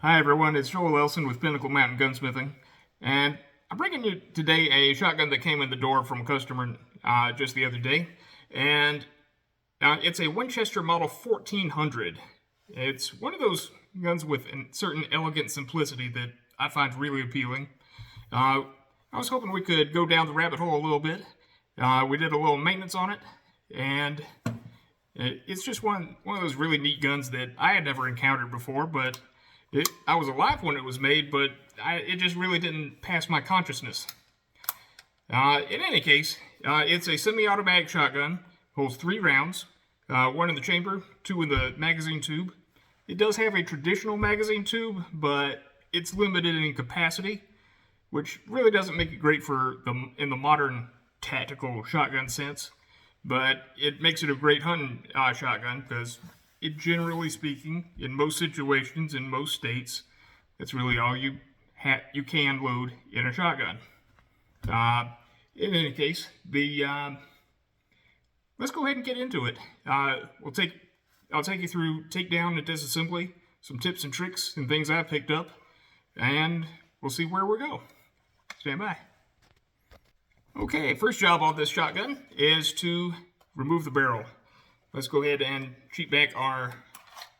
Hi everyone, it's Joel Elson with Pinnacle Mountain Gunsmithing, and I'm bringing you today a shotgun that came in the door from a customer just the other day, and it's a Winchester Model 1400. It's one of those guns with a certain elegant simplicity that I find really appealing. I was hoping we could go down the rabbit hole a little bit. We did a little maintenance on it, and it's just one of those really neat guns that I had never encountered before, but I was alive when it was made, but it just really didn't pass my consciousness. In any case, it's a semi-automatic shotgun, holds 3 rounds, 1 in the chamber, 2 in the magazine tube. It does have a traditional magazine tube, but it's limited in capacity, which really doesn't make it great in the modern tactical shotgun sense. But it makes it a great hunting shotgun because generally speaking, in most situations, in most states, that's really all you can load in a shotgun. In any case, let's go ahead and get into it. I'll take you through takedown and disassembly, some tips and tricks and things I've picked up, and we'll see where we go. Stand by. Okay, first job on this shotgun is to remove the barrel. Let's go ahead and cheat back our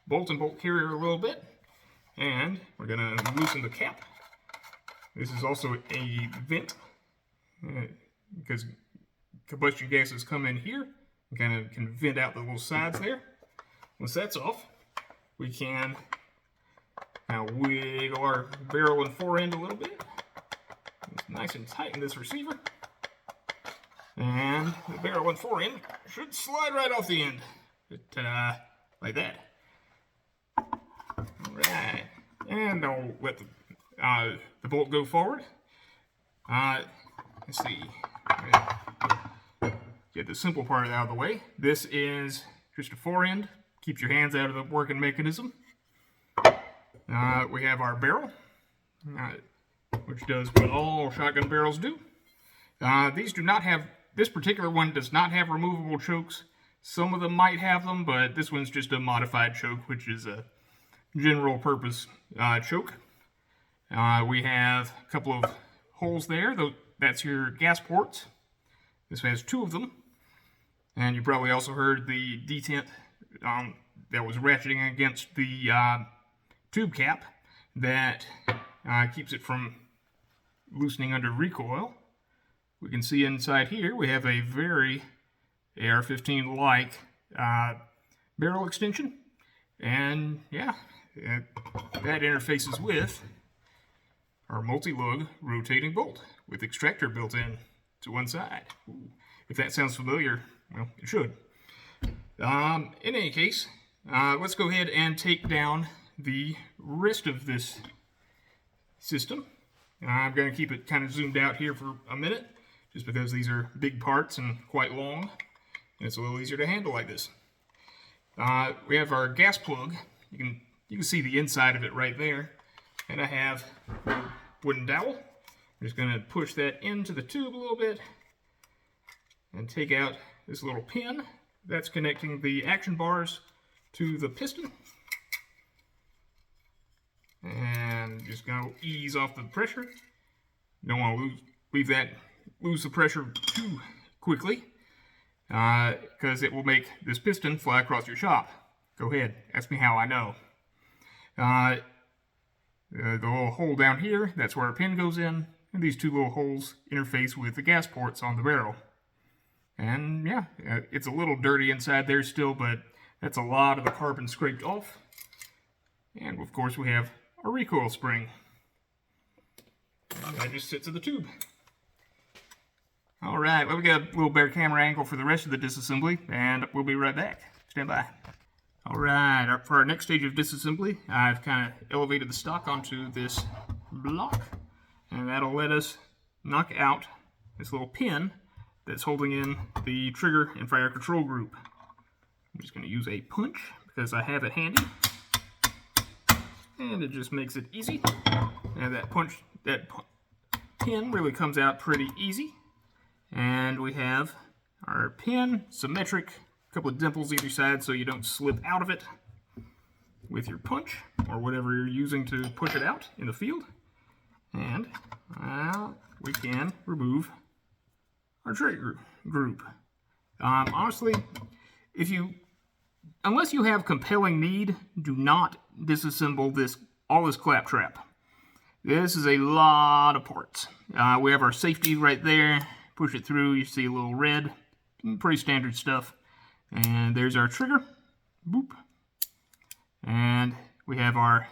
bolt and bolt carrier a little bit, and we're going to loosen the cap. This is also a vent because combustion gases come in here and kind of can vent out the little sides there. Once that's off, we can now wiggle our barrel and fore end a little bit. It's nice and tight in this receiver. And the barrel and fore end should slide right off the end. Like that. Alright. And I'll let the bolt go forward. Let's see. Get the simple part out of the way. This is just a fore end. Keeps your hands out of the working mechanism. We have our barrel, which does what all shotgun barrels do. These do not have... This particular one does not have removable chokes. Some of them might have them, but this one's just a modified choke, which is a general purpose choke. We have a couple of holes there. That's your gas ports. This has 2 of them. And you probably also heard the detent that was ratcheting against the tube cap that keeps it from loosening under recoil. We can see inside here we have a very AR-15-like barrel extension, and yeah, that interfaces with our multi-lug rotating bolt with extractor built in to one side. Ooh, if that sounds familiar, well, it should. In any case, let's go ahead and take down the rest of this system. I'm going to keep it kind of zoomed out here for a minute, just because these are big parts and quite long, and it's a little easier to handle like this. We have our gas plug. You can see the inside of it right there, and I have a wooden dowel. I'm just going to push that into the tube a little bit and take out this little pin that's connecting the action bars to the piston, and just going to ease off the pressure. You don't want to lose the pressure too quickly, because it will make this piston fly across your shop. Go ahead, ask me how I know. The little hole down here, that's where our pin goes in, and these 2 little holes interface with the gas ports on the barrel. And yeah, it's a little dirty inside there still, but that's a lot of the carbon scraped off. And of course we have a recoil spring. And that just sits in the tube. Alright, well, we got a little better camera angle for the rest of the disassembly, and we'll be right back. Stand by. Alright, for our next stage of disassembly, I've kind of elevated the stock onto this block, and that'll let us knock out this little pin that's holding in the trigger and fire control group. I'm just going to use a punch because I have it handy, and it just makes it easy. And that pin really comes out pretty easy. And we have our pin, symmetric, a couple of dimples either side so you don't slip out of it with your punch. or whatever you're using to push it out in the field. And we can remove our trigger group. Honestly, unless you have compelling need, do not disassemble all this claptrap. This is a lot of parts. We have our safety right there. Push it through, you see a little red. Pretty standard stuff. And there's our trigger. Boop. And we have our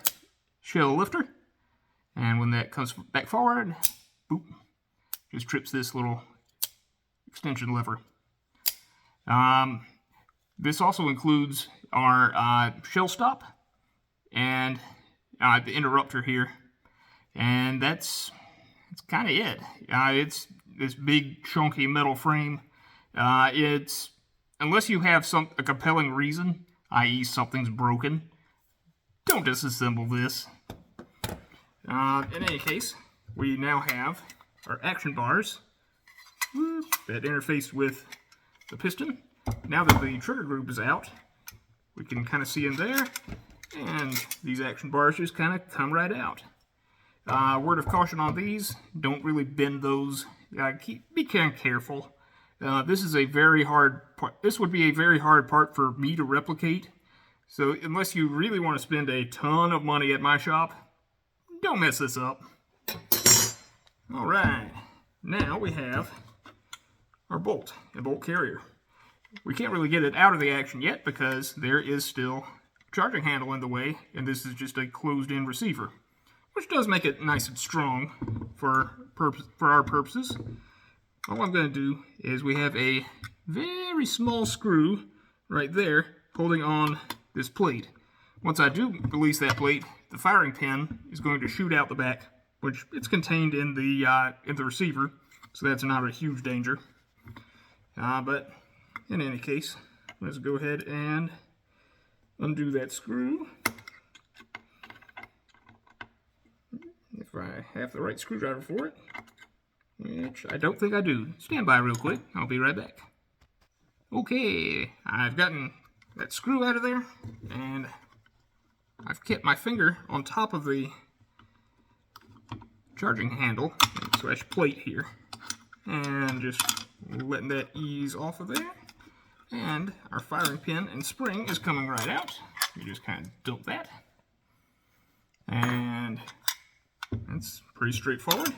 shell lifter. And when that comes back forward, boop, just trips this little extension lever. This also includes our shell stop and the interrupter here. And that's kind of it. It's this big chunky metal frame. Unless you have a compelling reason, i.e. something's broken, don't disassemble this. In any case, we now have our action bars that interface with the piston. Now that the trigger group is out, we can kind of see in there, and these action bars just kind of come right out. Word of caution on these, don't really bend those. Be kind of careful. This is a very hard part. This would be a very hard part for me to replicate. So unless you really want to spend a ton of money at my shop, don't mess this up. Alright, now we have our bolt and bolt carrier. We can't really get it out of the action yet because there is still a charging handle in the way, and this is just a closed-in receiver, which does make it nice and strong for our purposes. All I'm going to do is we have a very small screw right there holding on this plate. Once I do release that plate, the firing pin is going to shoot out the back, which it's contained in the receiver, so that's not a huge danger. But in any case, let's go ahead and undo that screw. If I have the right screwdriver for it, which I don't think I do. Stand by real quick, I'll be right back. Okay, I've gotten that screw out of there, and I've kept my finger on top of the charging handle / plate here, and just letting that ease off of there. And our firing pin and spring is coming right out. You just kind of dump that, and that's pretty straightforward.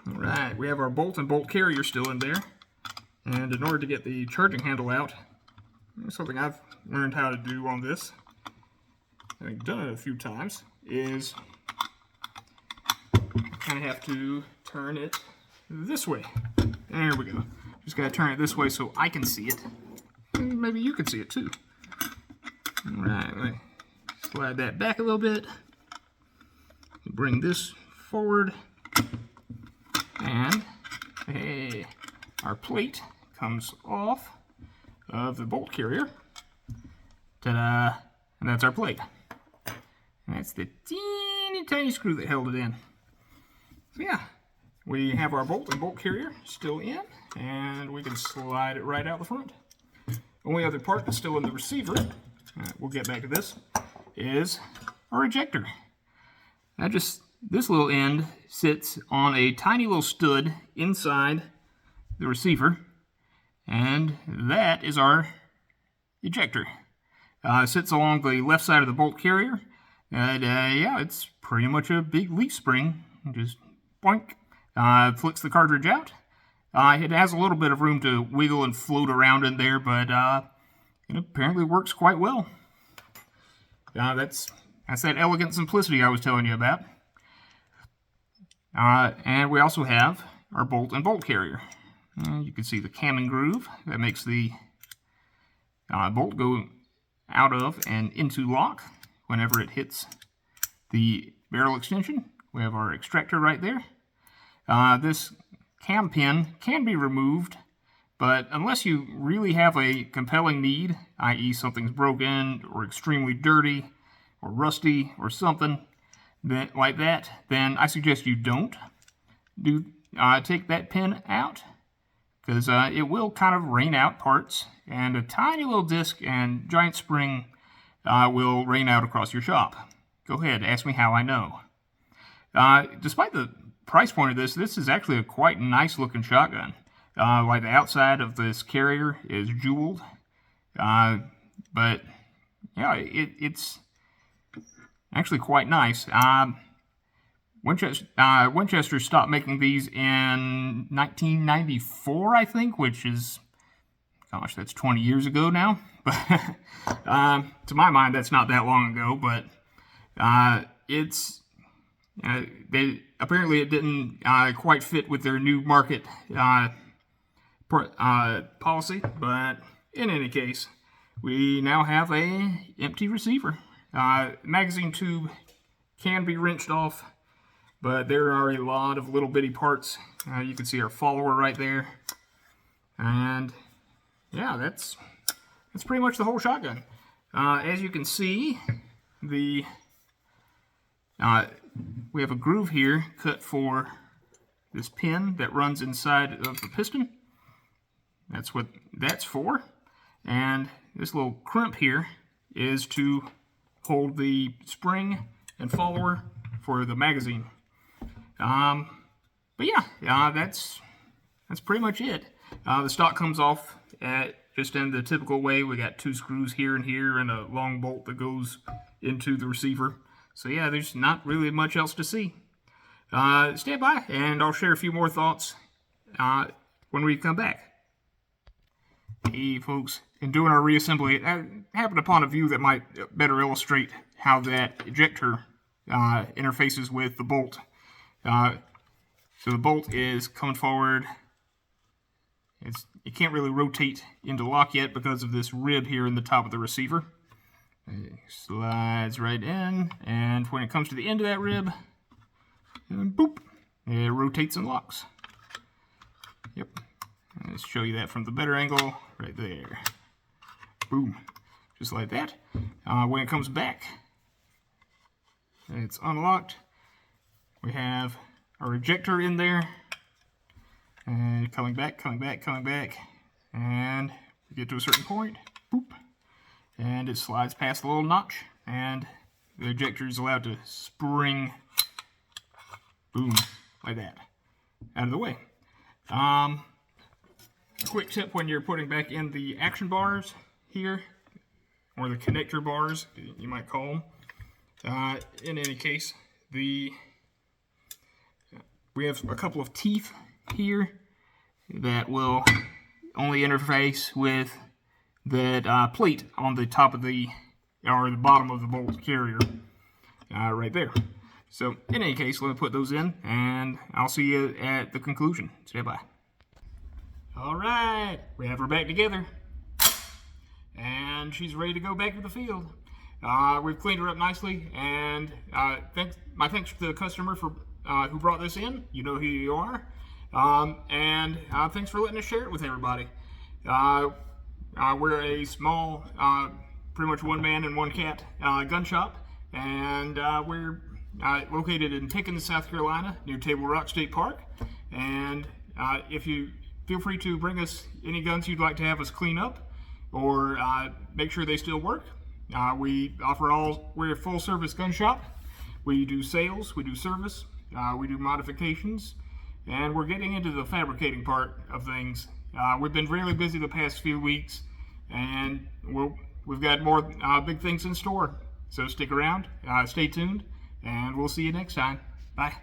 Alright, we have our bolt and bolt carrier still in there, and in order to get the charging handle out, something I've learned how to do on this, having done it a few times, is kind of have to turn it this way. There we go. Just gotta turn it this way so I can see it. And maybe you can see it too. Alright, let me slide that back a little bit. Bring this forward. And hey, our plate comes off of the bolt carrier. Ta-da! And that's our plate. And that's the teeny tiny screw that held it in. So yeah, we have our bolt and bolt carrier still in, and we can slide it right out the front. Only other part that's still in the receiver, we'll get back to this, is our ejector. This little end sits on a tiny little stud inside the receiver, and that is our ejector. It sits along the left side of the bolt carrier, and yeah, it's pretty much a big leaf spring. Just boink, flicks the cartridge out. It has a little bit of room to wiggle and float around in there, but it apparently works quite well. That's that elegant simplicity I was telling you about. And we also have our bolt and bolt carrier. You can see the cam and groove that makes the bolt go out of and into lock whenever it hits the barrel extension. We have our extractor right there. This cam pin can be removed, but unless you really have a compelling need, i.e. something's broken or extremely dirty or rusty or something like that, then I suggest you don't take that pin out, because it will kind of rain out parts, and a tiny little disc and giant spring will rain out across your shop. Go ahead, ask me how I know. Despite the price point of this, this is actually a quite nice looking shotgun. Like the outside of this carrier is jeweled. But yeah, it's actually quite nice. Winchester stopped making these in 1994, I think, which is, gosh, that's 20 years ago now. But to my mind, that's not that long ago. But apparently it didn't quite fit with their new market policy. But in any case, we now have a empty receiver. Magazine tube can be wrenched off, but there are a lot of little bitty parts. You can see our follower right there. And yeah, that's pretty much the whole shotgun. As you can see, we have a groove here cut for this pin that runs inside of the piston. That's what that's for. And this little crimp here is to hold the spring and follower for the magazine. But yeah, that's pretty much it. The stock comes off just in the typical way. We got 2 screws here and here and a long bolt that goes into the receiver. So yeah, there's not really much else to see. Stand by and I'll share a few more thoughts when we come back. Hey folks, in doing our reassembly, I happened upon a view that might better illustrate how that ejector interfaces with the bolt. So the bolt is coming forward. It can't really rotate into lock yet because of this rib here in the top of the receiver. It slides right in, and when it comes to the end of that rib, and boop, it rotates and locks. Yep. Let's show you that from the better angle, right there. Boom. Just like that. When it comes back, it's unlocked. We have our ejector in there. And coming back. And we get to a certain point. Boop. And it slides past the little notch. And the ejector is allowed to spring. Boom. Like that. Out of the way. A quick tip when you're putting back in the action bars here, or the connector bars, you might call them. In any case, we have a couple of teeth here that will only interface with that plate on the top of the bottom of the bolt carrier, right there. So, in any case, let me put those in, and I'll see you at the conclusion. Stand by. Alright, we have her back together, and she's ready to go back to the field. We've cleaned her up nicely, and my thanks to the customer for who brought this in. You know who you are. And thanks for letting us share it with everybody. We're a small, pretty much one man and one cat gun shop, and we're located in Pickens, South Carolina, near Table Rock State Park. And if you feel free to bring us any guns you'd like to have us clean up, or make sure they still work. We're a full service gun shop. We do sales, we do service, we do modifications, and we're getting into the fabricating part of things. We've been really busy the past few weeks, and we've got more big things in store. So stick around, stay tuned, and we'll see you next time. Bye.